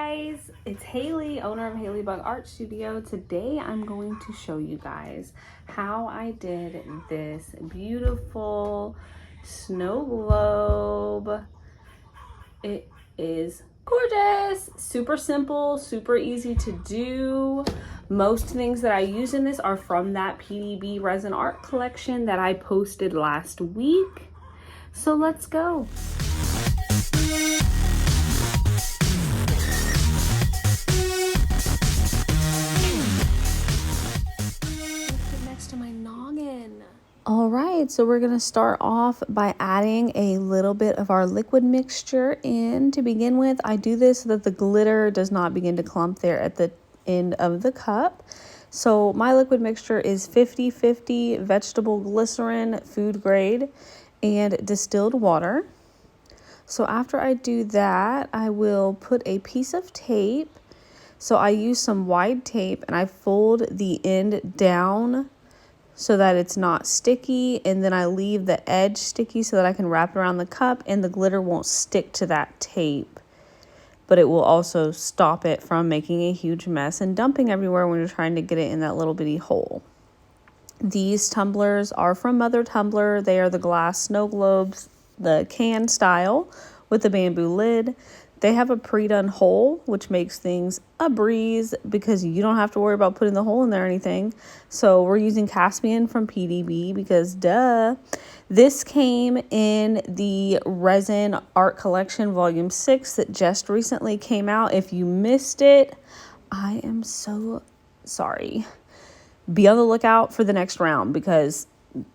guys, it's Haley, owner of Haley Bug Art Studio. Today I'm going to show you guys how I did this beautiful snow globe. It is gorgeous, super simple, super easy to do. Most things that I use in this are from that PDB resin art collection that I posted last week. So let's go. All right, so we're gonna start off by adding a little bit of our liquid mixture in to begin with. I do this so that the glitter does not begin to clump there at the end of the cup. So my liquid mixture is 50-50 vegetable glycerin, food grade, and distilled water. So after I do that, I will put a piece of tape. So I use some wide tape and I fold the end down so that it's not sticky, and then I leave the edge sticky so that I can wrap it around the cup and the glitter won't stick to that tape, but it will also stop it from making a huge mess and dumping everywhere when you're trying to get it in that little bitty hole. These tumblers are from Mother Tumbler. They are the glass snow globes, the can style with the bamboo lid. They have a pre-done hole, which makes things a breeze because you don't have to worry about putting the hole in there or anything. So we're using Caspian from PDB because duh. This came in the Resin Art Collection Volume 6 that just recently came out. If you missed it, I am so sorry. Be on the lookout for the next round because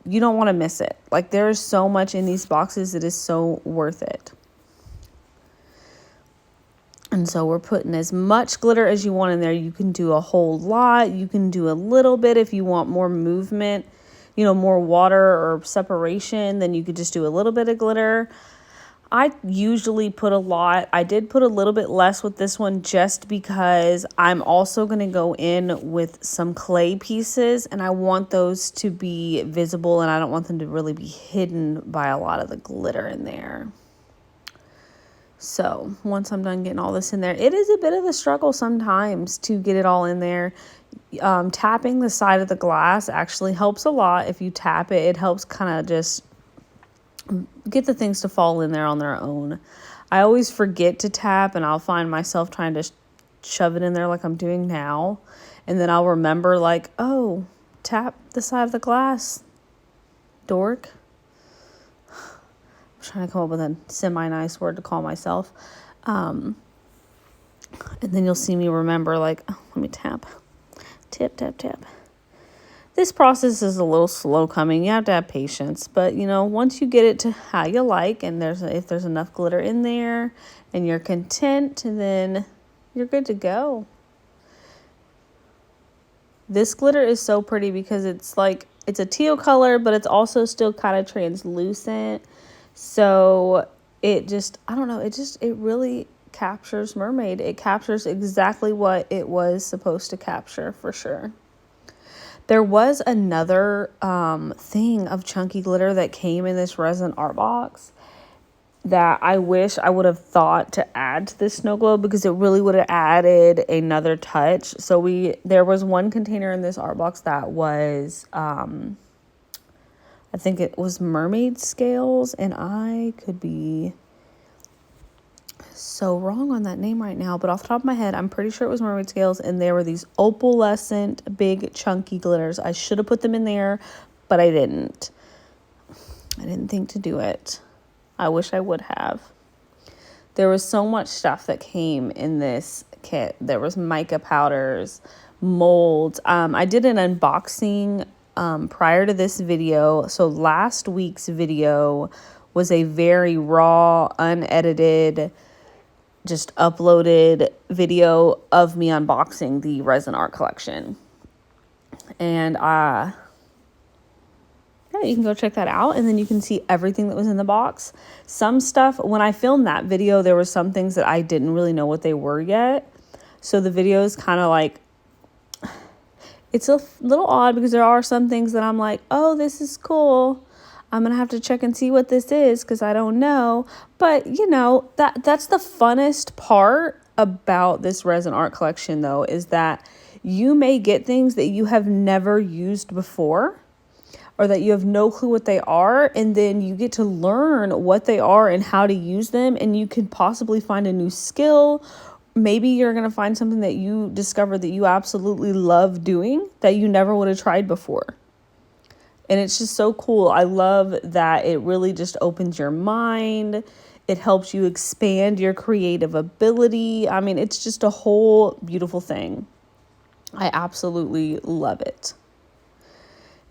you don't want to miss it. Like, there is so much in these boxes. It is so worth it. And so we're putting as much glitter as you want in there. You can do a whole lot. You can do a little bit if you want more movement, you know, more water or separation. Then you could just do a little bit of glitter. I usually put a lot. I did put a little bit less with this one just because I'm also going to go in with some clay pieces. And I want those to be visible. And I don't want them to really be hidden by a lot of the glitter in there. So once I'm done getting all this in there, it is a bit of a struggle sometimes to get it all in there. Tapping the side of the glass actually helps a lot. If you tap it, it helps kind of just get the things to fall in there on their own. I always forget to tap and I'll find myself trying to shove it in there like I'm doing now. And then I'll remember like, oh, tap the side of the glass, dork. Trying to come up with a semi-nice word to call myself. And then you'll see me remember like, oh, let me tap. Tap, tap, tap. This process is a little slow coming. You have to have patience. But, you know, once you get it to how you like and if there's enough glitter in there and you're content, then you're good to go. This glitter is so pretty because it's like, it's a teal color, but it's also still kind of translucent. So it just, I don't know, it really captures mermaid. It captures exactly what it was supposed to capture for sure. There was another thing of chunky glitter that came in this resin art box that I wish I would have thought to add to this snow globe because it really would have added another touch. So there was one container in this art box that was I think it was mermaid scales, and I could be so wrong on that name right now, but off the top of my head, I'm pretty sure it was mermaid scales, and there were these opalescent, big, chunky glitters. I should have put them in there, but I didn't. I didn't think to do it. I wish I would have. There was so much stuff that came in this kit. There was mica powders, molds. I did an unboxing prior to this video. So last week's video was a very raw, unedited, just uploaded video of me unboxing the resin art collection. And yeah, you can go check that out and then you can see everything that was in the box. Some stuff, when I filmed that video, there were some things that I didn't really know what they were yet. So the video is kind of like, it's a little odd because there are some things that I'm like, oh, this is cool. I'm going to have to check and see what this is because I don't know. But, you know, that's the funnest part about this resin art collection, though, is that you may get things that you have never used before, or that you have no clue what they are, and then you get to learn what they are and how to use them, and you could possibly find a new skill. Maybe you're going to find something that you discover that you absolutely love doing that you never would have tried before. And it's just so cool. I love that it really just opens your mind. It helps you expand your creative ability. I mean, it's just a whole beautiful thing. I absolutely love it.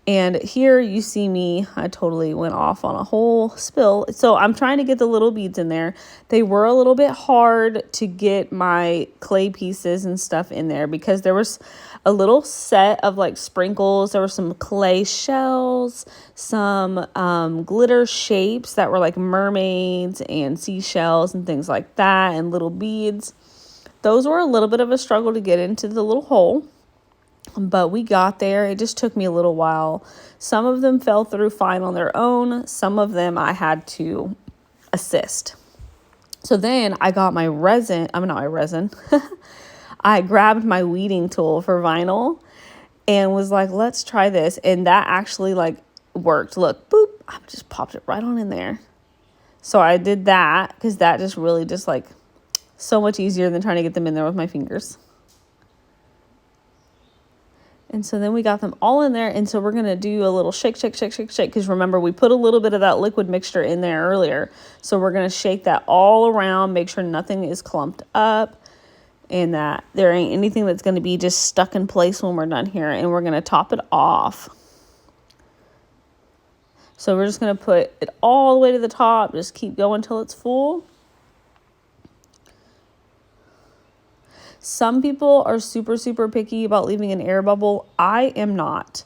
And here you see me, I totally went off on a whole spill. So I'm trying to get the little beads in there. They were a little bit hard to get my clay pieces and stuff in there because there was a little set of like sprinkles. There were some clay shells, some glitter shapes that were like mermaids and seashells and things like that, and little beads. Those were a little bit of a struggle to get into the little hole. But we got there. It just took me a little while. Some of them fell through fine on their own. Some of them I had to assist. So then I got my resin. I grabbed my weeding tool for vinyl and was like, let's try this. And that actually like worked. Look, boop, I just popped it right on in there. So I did that because that just really just like so much easier than trying to get them in there with my fingers. And so then we got them all in there. And so we're going to do a little shake. Because remember, we put a little bit of that liquid mixture in there earlier. So we're going to shake that all around, make sure nothing is clumped up and that there ain't anything that's going to be just stuck in place when we're done here. And we're going to top it off. So we're just going to put it all the way to the top. Just keep going until it's full. Some people are super picky about leaving an air bubble. I am not.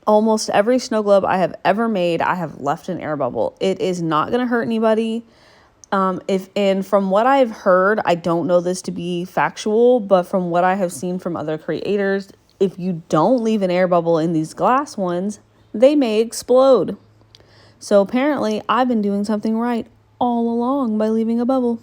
Almost every snow globe I have ever made, I have left an air bubble. It is not going to hurt anybody. And from what I've heard, I don't know this to be factual, but from what I have seen from other creators, if you don't leave an air bubble in these glass ones, they may explode. So apparently I've been doing something right all along by leaving a bubble.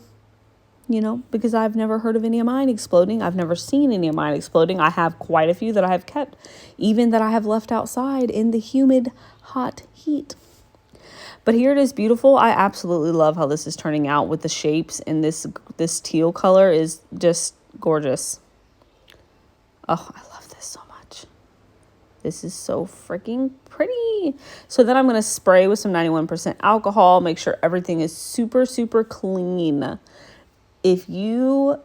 You know, because I've never heard of any of mine exploding. I've never seen any of mine exploding. I have quite a few that I have kept, even that I have left outside in the humid, hot heat. But here it is, beautiful. I absolutely love how this is turning out with the shapes, and this teal color is just gorgeous. Oh, I love this so much. This is so freaking pretty. So then I'm going to spray with some 91% alcohol, make sure everything is super clean. If you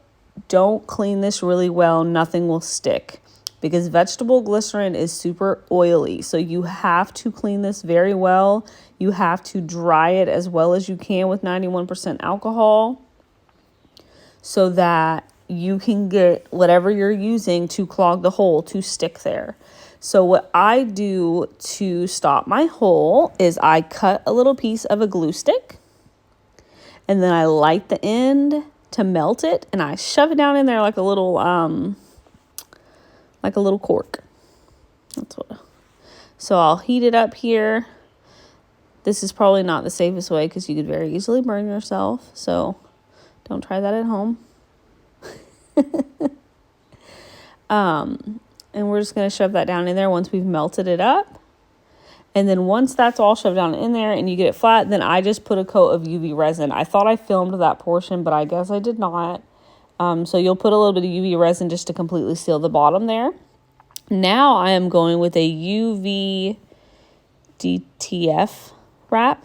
don't clean this really well, nothing will stick because vegetable glycerin is super oily. So you have to clean this very well. You have to dry it as well as you can with 91% alcohol so that you can get whatever you're using to clog the hole to stick there. So what I do to stop my hole is I cut a little piece of a glue stick and then I light the end to melt it, and I shove it down in there like a little cork. So I'll heat it up here. This is probably not the safest way because you could very easily burn yourself. So don't try that at home. And we're just going to shove that down in there once we've melted it up. And then once that's all shoved down in there and you get it flat, then I just put a coat of UV resin. I thought I filmed that portion, but I guess I did not. So you'll put a little bit of UV resin just to completely seal the bottom there. Now I am going with a UV DTF wrap.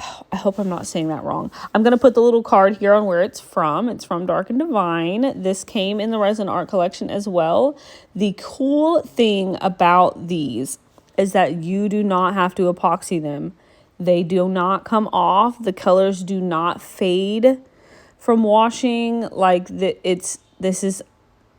Oh, I hope I'm not saying that wrong. I'm going to put the little card here on where it's from. It's from Dark and Divine. This came in the resin art collection as well. The cool thing about these is that you do not have to epoxy them. They do not come off. The colors do not fade from washing. This is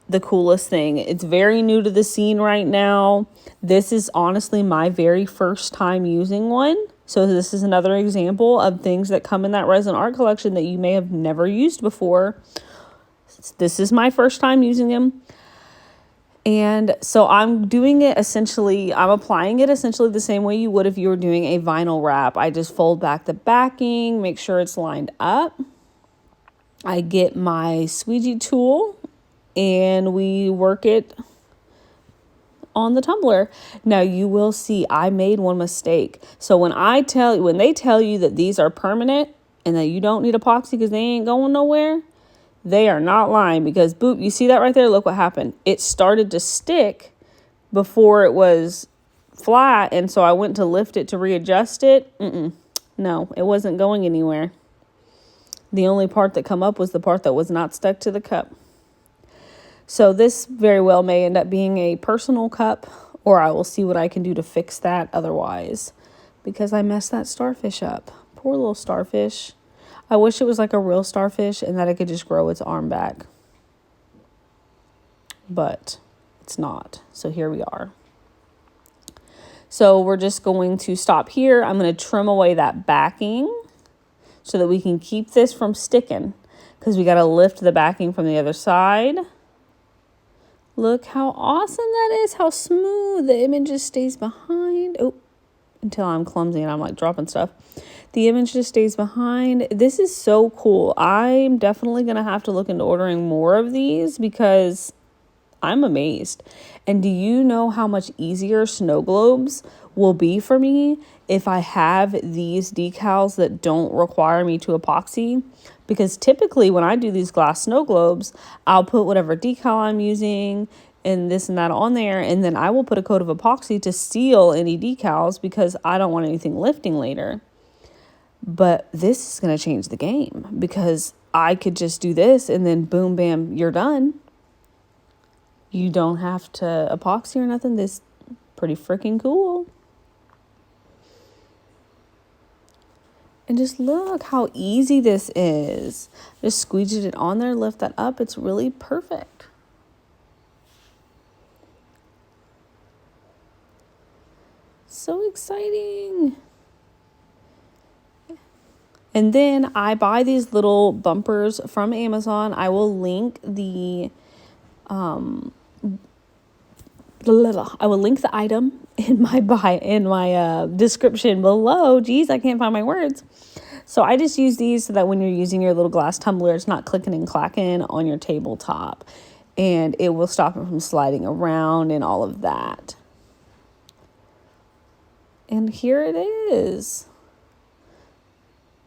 the coolest thing. It's very new to the scene right now. This is honestly my very first time using one. So this is another example of things that come in that resin art collection that you may have never used before. This is my first time using them. And so I'm applying it essentially the same way you would if you were doing a vinyl wrap. I just fold back the backing, make sure it's lined up. I get my squeegee tool and we work it on the tumbler. Now you will see I made one mistake. So when they tell you that these are permanent and that you don't need epoxy because they ain't going nowhere, they are not lying, because boop, you see that right there? Look what happened. It started to stick before it was flat, and so I went to lift it to readjust it. No, it wasn't going anywhere. The only part that come up was the part that was not stuck to the cup. So this very well may end up being a personal cup, or I will see what I can do to fix that otherwise, because I messed that starfish up. Poor little starfish. I wish it was like a real starfish and that it could just grow its arm back. But it's not. So here we are. So we're just going to stop here. I'm going to trim away that backing so that we can keep this from sticking, because we got to lift the backing from the other side. Look how awesome that is. How smooth. The image just stays behind. Oh, until I'm clumsy and I'm like dropping stuff. The image just stays behind. This is so cool. I'm definitely going to have to look into ordering more of these because I'm amazed. And do you know how much easier snow globes will be for me if I have these decals that don't require me to epoxy? Because typically when I do these glass snow globes, I'll put whatever decal I'm using and this and that on there, and then I will put a coat of epoxy to seal any decals because I don't want anything lifting later. But this is going to change the game, because I could just do this and then boom, bam, you're done. You don't have to epoxy or nothing. This is pretty freaking cool. And just look how easy this is. Just squeegee it on there, lift that up. It's really perfect. So exciting. And then I buy these little bumpers from Amazon. I will link the item in my description below. Geez, I can't find my words. So I just use these so that when you're using your little glass tumbler, it's not clicking and clacking on your tabletop, and it will stop it from sliding around and all of that. And here it is.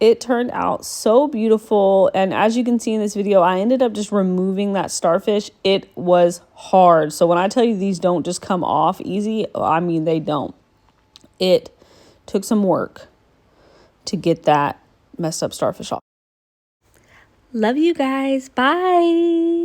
It turned out so beautiful. And as you can see in this video, I ended up just removing that starfish. It was hard. So when I tell you these don't just come off easy, I mean, they don't. It took some work to get that messed up starfish off. Love you guys. Bye.